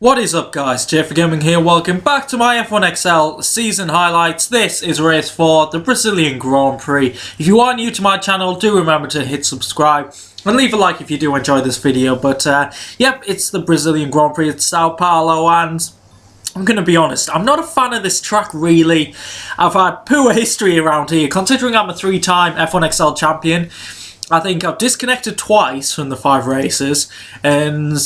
What is up guys, JayFerGaming here, welcome back to my F1XL season highlights. This is race 4, the Brazilian Grand Prix. If you are new to my channel, do remember to hit subscribe and leave a like if you do enjoy this video. But yep, it's the Brazilian Grand Prix at Sao Paulo, and I'm going to be honest, I'm not a fan of this track really. I've had poor history around here, considering I'm a 3-time F1XL champion. I think I've disconnected twice from the 5 races, and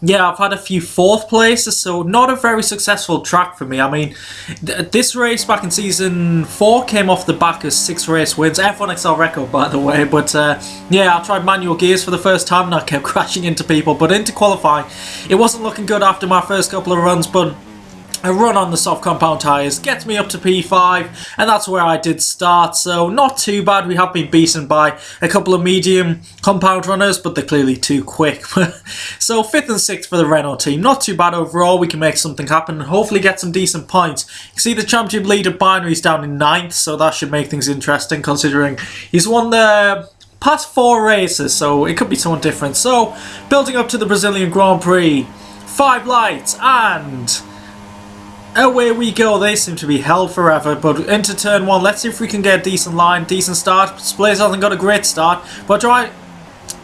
yeah, I've had a few 4th places, so not a very successful track for me. I mean, this race back in Season 4 came off the back of 6 race wins. F1XL record, by the way. But yeah, I tried manual gears for the first time and I kept crashing into people. But into qualifying, it wasn't looking good after my first couple of runs, but a run on the soft compound tyres gets me up to P5, and that's where I did start, so not too bad. We have been beaten by a couple of medium compound runners, but they're clearly too quick. So 5th and 6th for the Renault team, not too bad overall. We can make something happen and hopefully get some decent points. You see the championship leader Binary's down in 9th, so that should make things interesting considering he's won the past 4 races, so it could be someone different. So building up to the Brazilian Grand Prix, 5 lights and away we go. They seem to be held forever, but into turn 1, let's see if we can get a decent line, decent start. Splays hasn't got a great start, but try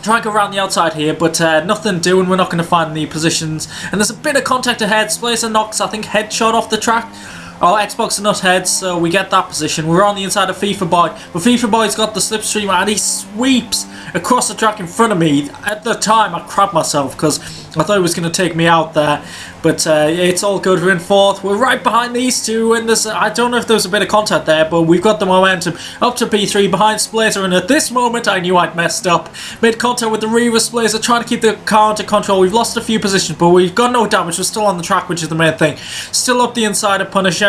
and go around the outside here, but nothing doing. We're not going to find the positions, and there's a bit of contact ahead. Splays knocks, I think, headshot off the track. Oh, Xbox nut heads, so we get that position. We're on the inside of FIFA Boy, but FIFA Boy's got the slipstream and he sweeps across the track in front of me. At the time, I crapped myself because I thought he was going to take me out there, but it's all good. We're in 4th. We're right behind these two, and there's, I don't know if there's a bit of contact there, but we've got the momentum up to P3 behind Splazer, and at this moment I knew I'd messed up. Made contact with the Reaver. Splazer trying to keep the car under control. We've lost a few positions, but we've got no damage. We're still on the track, which is the main thing. Still up the inside of Punisher.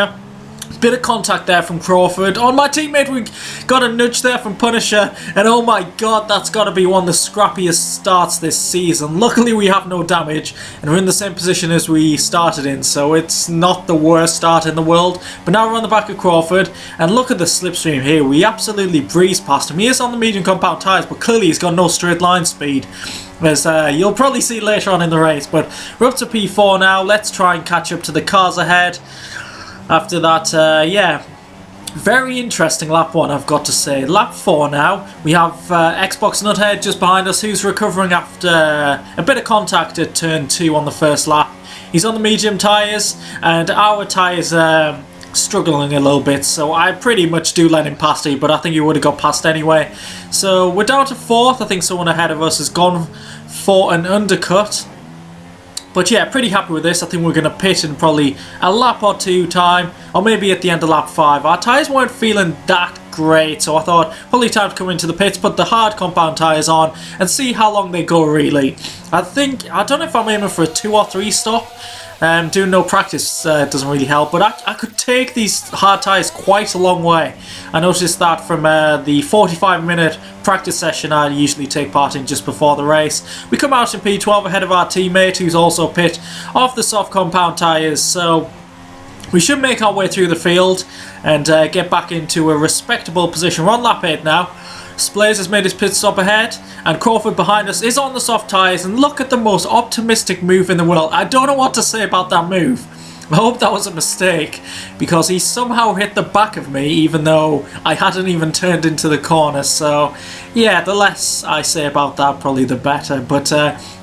Bit of contact there from Crawford. On my teammate, we got a nudge there from Punisher, and oh my god, that's got to be one of the scrappiest starts this season. Luckily we have no damage, and we're in the same position as we started in, so it's not the worst start in the world. But now we're on the back of Crawford, and look at the slipstream here. We absolutely breeze past him. He is on the medium compound tyres, but clearly he's got no straight line speed, as you'll probably see later on in the race. But we're up to P4 now. Let's try and catch up to the cars ahead. After that, yeah, very interesting lap 1, I've got to say. Lap 4 now, we have Xbox Nuthead just behind us, who's recovering after a bit of contact at turn 2 on the first lap. He's on the medium tyres, and our tyres struggling a little bit, so I pretty much do let him past here, but I think he would have got past anyway. So we're down to 4th. I think someone ahead of us has gone for an undercut. But yeah, pretty happy with this. I think we're going to pit in probably a lap or 2 time, or maybe at the end of lap 5. Our tyres weren't feeling that great, so I thought probably time to come into the pits, put the hard compound tyres on, and see how long they go really. I don't know if I'm aiming for a 2 or 3 stop. Doing no practice doesn't really help, but I could take these hard tyres quite a long way. I noticed that from the 45-minute practice session I usually take part in just before the race. We come out in P12 ahead of our teammate, who's also pit off the soft compound tyres, so we should make our way through the field and get back into a respectable position. We're on lap 8 now. Splays has made his pit stop ahead, and Crawford behind us is on the soft tyres, and look at the most optimistic move in the world. I don't know what to say about that move. I hope that was a mistake, because he somehow hit the back of me even though I hadn't even turned into the corner. So yeah, the less I say about that, probably the better. But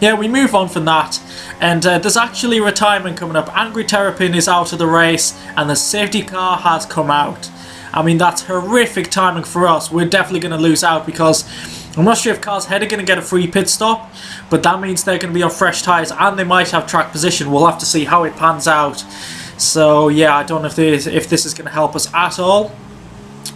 yeah, we move on from that, and there's actually retirement coming up. Angry Terrapin is out of the race, and the safety car has come out. I mean, that's horrific timing for us. We're definitely going to lose out, because I'm not sure if Car's Head are going to get a free pit stop, but that means they're going to be on fresh tyres and they might have track position. We'll have to see how it pans out. So yeah, I don't know if this is going to help us at all.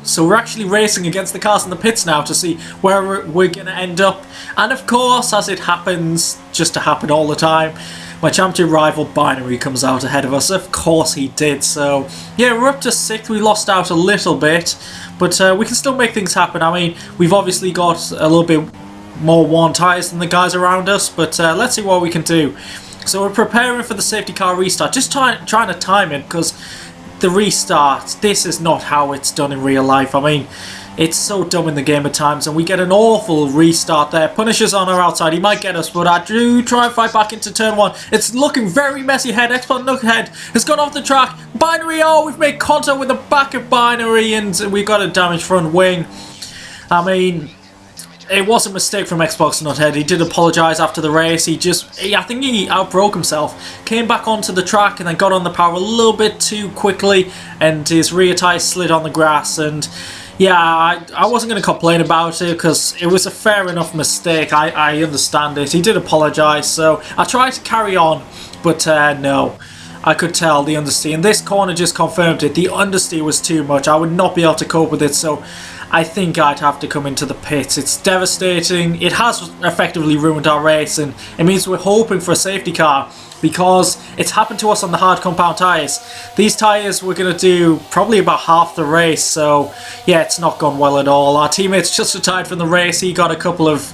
So we're actually racing against the cars in the pits now to see where we're going to end up. And of course, as it happens, just to happen all the time, my championship rival Binary comes out ahead of us. Of course he did. So yeah, we're up to 6th. We lost out a little bit, but we can still make things happen. I mean, we've obviously got a little bit more worn tyres than the guys around us, but let's see what we can do. So we're preparing for the safety car restart, just trying to time it, because the restart, this is not how it's done in real life. I mean, It's so dumb in the game at times, and we get an awful restart there. Punisher's on our outside. He might get us, but I do try and fight back into turn 1. It's looking very messy ahead. Expert Nook ahead has gone off the track. Binary, oh, we've made contact with the back of Binary, and we got a damaged front wing. I mean, it was a mistake from Xbox Nuthead. He did apologise after the race. I think he outbroke himself. Came back onto the track and then got on the power a little bit too quickly, and his rear tyre slid on the grass. And yeah, I wasn't going to complain about it because it was a fair enough mistake. I understand it. He did apologise, so I tried to carry on, but no. I could tell the understeer. And this corner just confirmed it. The understeer was too much. I would not be able to cope with it, so I think I'd have to come into the pits. It's devastating. It has effectively ruined our race, and it means we're hoping for a safety car because it's happened to us on the hard compound tyres. These tyres we're going to do probably about half the race, so yeah, it's not gone well at all. Our teammate's just retired from the race. He got a couple of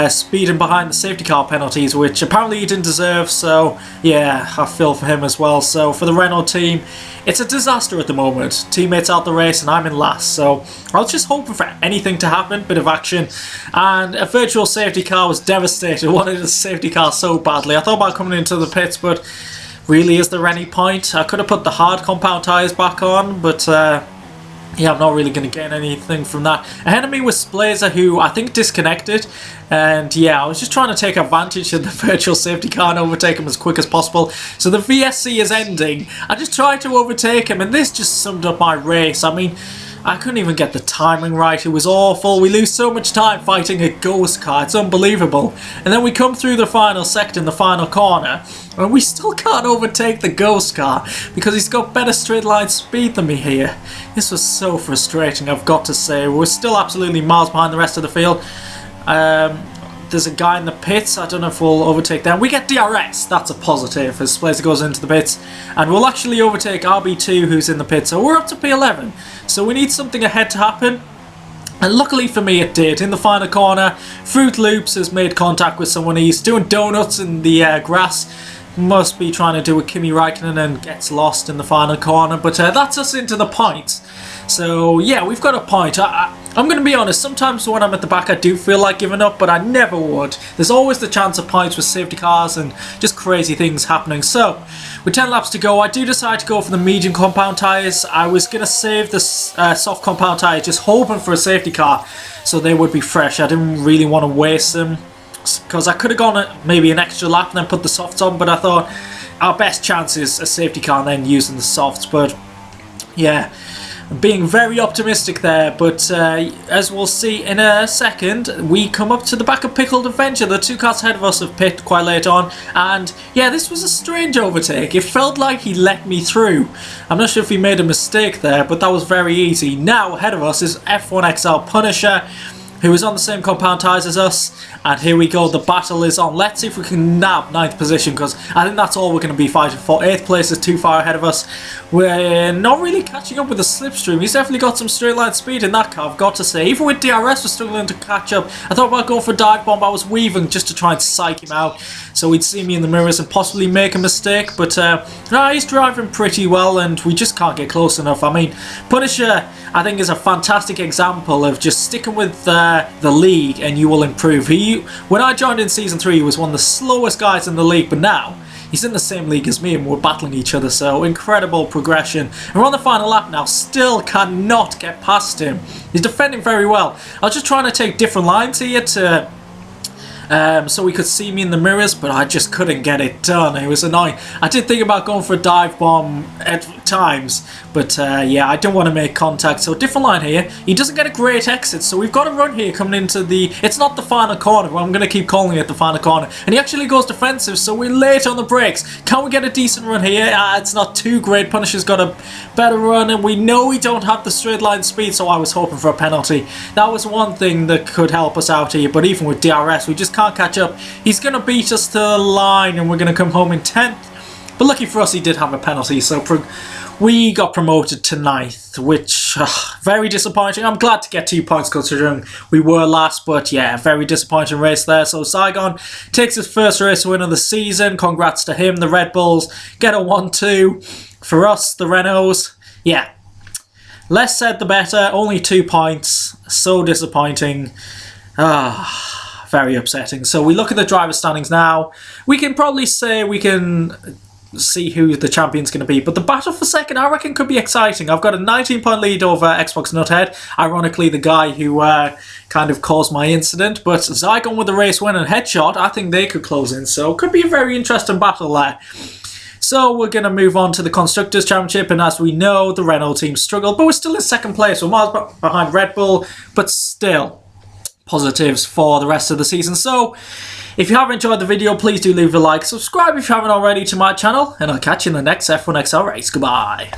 speeding behind the safety car penalties, which apparently he didn't deserve, so yeah, I feel for him as well. So for the Renault team, it's a disaster at the moment. Teammates out the race and I'm in last, so I was just hoping for anything to happen, bit of action, and a virtual safety car was devastated. I wanted a safety car so badly. I thought about coming into the pits, but really, is there any point? I could have put the hard compound tyres back on, but yeah, I'm not really going to gain anything from that. Ahead of me was Splazer, who I think disconnected. And yeah, I was just trying to take advantage of the virtual safety car and overtake him as quick as possible. So the VSC is ending. I just tried to overtake him, and this just summed up my race. I mean, I couldn't even get the timing right. It was awful. We lose so much time fighting a ghost car. It's unbelievable. And then we come through the final sector in the final corner, and we still can't overtake the ghost car because he's got better straight line speed than me here. This was so frustrating, I've got to say. We're still absolutely miles behind the rest of the field. There's a guy in the pits. I don't know if we'll overtake them. We get DRS. That's a positive as Splazer goes into the pits. And we'll actually overtake RB2, who's in the pits. So we're up to P11. So we need something ahead to happen. And luckily for me it did. In the final corner, Fruit Loops has made contact with someone. He's doing donuts in the grass. Must be trying to do a Kimi Räikkönen and gets lost in the final corner. But that's us into the points. So yeah, we've got a point. I'm going to be honest, sometimes when I'm at the back I do feel like giving up, but I never would. There's always the chance of points with safety cars and just crazy things happening. So, with 10 laps to go, I do decide to go for the medium compound tyres. I was going to save the soft compound tyres, just hoping for a safety car so they would be fresh. I didn't really want to waste them because I could have gone maybe an extra lap and then put the softs on, but I thought our best chance is a safety car and then using the softs. But yeah, being very optimistic there, but as we'll see in a second, we come up to the back of Pickled Adventure. The two cars ahead of us have picked quite late on, and yeah, this was a strange overtake. It felt like he let me through. I'm not sure if he made a mistake there, but that was very easy. Now ahead of us is F1XL Punisher, who is on the same compound tyres as us, and here we go, the battle is on. Let's see if we can nab 9th position, because I think that's all we're going to be fighting for. 8th place is too far ahead of us. We're not really catching up with the slipstream. He's definitely got some straight line speed in that car, I've got to say. Even with DRS, we're struggling to catch up. I thought about going for a dive bomb. I was weaving just to try and psych him out, so he'd see me in the mirrors and possibly make a mistake, but he's driving pretty well, and we just can't get close enough. I mean, Punisher, I think, is a fantastic example of just sticking with the league and you will improve. When I joined in Season 3, he was one of the slowest guys in the league, but now he's in the same league as me and we're battling each other, so incredible progression. And we're on the final lap now, still cannot get past him. He's defending very well. I was just trying to take different lines here to so he could see me in the mirrors, but I just couldn't get it done. It was annoying. I did think about going for a dive bomb at times, but yeah, I don't want to make contact. So different line here. He doesn't get a great exit, so we've got a run here coming into the... It's not the final corner, but I'm going to keep calling it the final corner. And he actually goes defensive, so we're late on the brakes. Can we get a decent run here? It's not too great. Punisher's got a better run, and we know we don't have the straight line speed, so I was hoping for a penalty. That was one thing that could help us out here, but even with DRS, we just can't catch up. He's going to beat us to the line, and we're going to come home in 10th. But lucky for us, he did have a penalty, so we got promoted to 9th, which very disappointing. I'm glad to get 2 points considering we were last, but yeah, very disappointing race there. So Saigon takes his first race win of the season. Congrats to him. The Red Bulls get a 1-2. For us, the Renaults, yeah, Less said the better, only 2 points, so disappointing. Very upsetting. So we look at the driver standings now. We can probably say we can see who the champion's going to be, but the battle for second I reckon could be exciting. I've got a 19-point lead over Xbox Nuthead, ironically the guy who kind of caused my incident, but Zygon with the race win and Headshot, I think they could close in, so could be a very interesting battle there. So we're going to move on to the Constructors' Championship, and as we know, the Renault team struggled, but we're still in second place. We're miles behind Red Bull, but still positives for the rest of the season. So if you have enjoyed the video, please do leave a like, subscribe if you haven't already to my channel, and I'll catch you in the next F1XL race. Goodbye.